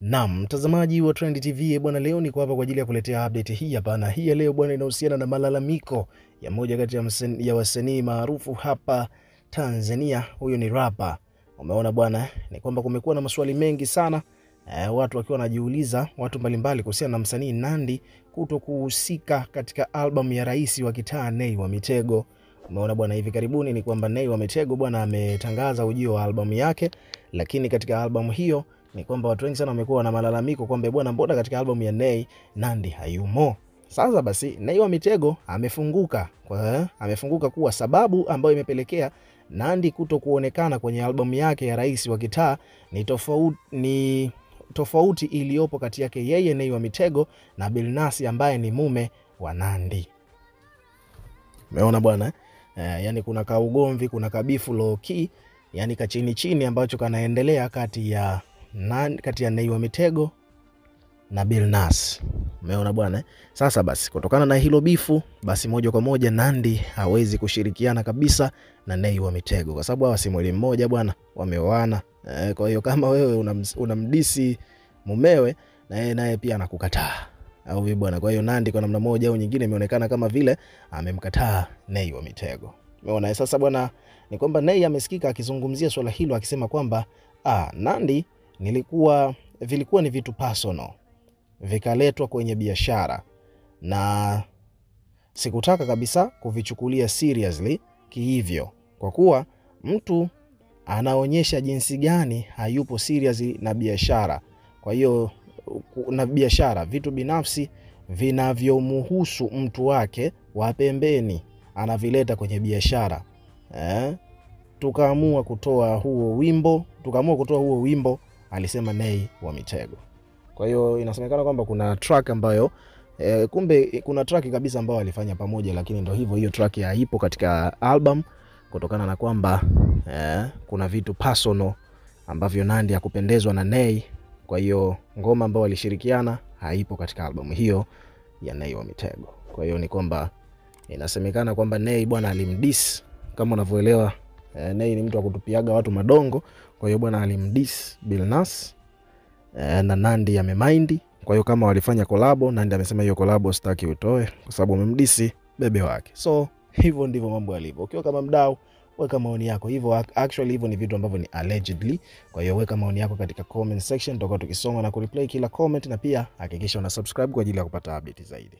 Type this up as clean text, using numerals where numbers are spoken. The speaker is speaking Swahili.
Naam, mtazamaji wa Trend TV bwana, leo niko hapa kwa ajili ya kuletea update hii hapa, na hii leo bwana inahusiana na malalamiko ya moja kati ya wasanii maarufu hapa Tanzania. Huyo ni rapper. Umeona bwana, ni kwamba kumekuwa na maswali mengi sana, watu wakiwa wanajiuliza, watu mbalimbali, kuhusiana na msanii Nandy kutokuhusika katika album ya Rais wa Kitaa Nay wa Mitego. Umeona bwana, hivi karibuni ni kwamba Nay wa Mitego bwana ametangaza ujio wa albamu yake, lakini katika albamu hiyo ni kwamba watu wengi sana wamekuwa na malalamiko kwamba bwana, mbona katika albamu ya Nay Nandy hayumo. Sasa basi Nay wa Mitego amefunguka kuwa sababu ambayo imepelekea Nandy kutokuonekana kwenye albamu yake ya Rais wa Kitaa ni tofauti iliyopo kati yake yeye Nay wa Mitego na Billnass ambaye ni mume wa Nandy. Umeona bwana, yani kuna kaugomvi, kuna kabifu low key, yani kachini chini ambacho kanaendelea kati ya Nay wa Mitego na Billnass. Umeona bwana. Sasa basi kutokana na hilo bifu, basi moja kwa moja Nandy hawezi kushirikiana kabisa na Nay wa Mitego, kwa sababu hawa si mwili mmoja bwana, wameoana. Kwa hiyo kama wewe unamdisi mumewe, na yeye naye pia anakukataa au vipi bwana. Kwa hiyo Nandy kwa namna moja au nyingine imeonekana kama vile amemkataa Nay wa Mitego. Umeona. Sasa bwana, ni kwamba Nay amesikika akizungumzia swala hilo akisema kwamba Nandy vilikuwa ni vitu personal vikaletwa kwenye biashara, na sikutaka kabisa kuvichukulia seriously kihivyo, kwa kuwa mtu anaonyesha jinsi gani hayupo serious na biashara. Kwa hiyo na biashara, vitu binafsi vinavyomhusu mtu wake wa pembeni anavileta kwenye biashara. Tukaamua kutoa huo wimbo, alisema Nay wa Mitego. Kwa hiyo inasemekana kwamba kuna track ambayo kumbe kuna track kabisa ambayo alifanya pamoja, lakini ndio hivyo, hiyo track haipo katika album kutokana na kwamba kuna vitu personal ambavyo Nandy hakupendezwa na Nay. Kwa hiyo ngoma ambayo walishirikiana haipo katika album hiyo ya Nay wa Mitego. Kwa hiyo ni kwamba inasemekana kwamba Nay bwana alimdiss, kama unavyoelewa Nay ni mtu wa kutupiaga watu madongo. Kwa hiyo bwana alimdiss Billnass na Nandy amemind. Kwa hiyo kama walifanya collab, Nandy amesema hiyo collab sitaki utoe kwa sababu umemdisi bebe wake. So hivyo ndivyo mambo yalivyo. Ukiwa kama mdau, weka maoni yako. Hivyo actually hivyo ni vitu ambavyo ni allegedly. Kwa hiyo weka maoni yako katika comment section, tutakuwa tukisoma na kureplay kila comment, na pia hakikisha una subscribe kwa ajili ya kupata update zaidi.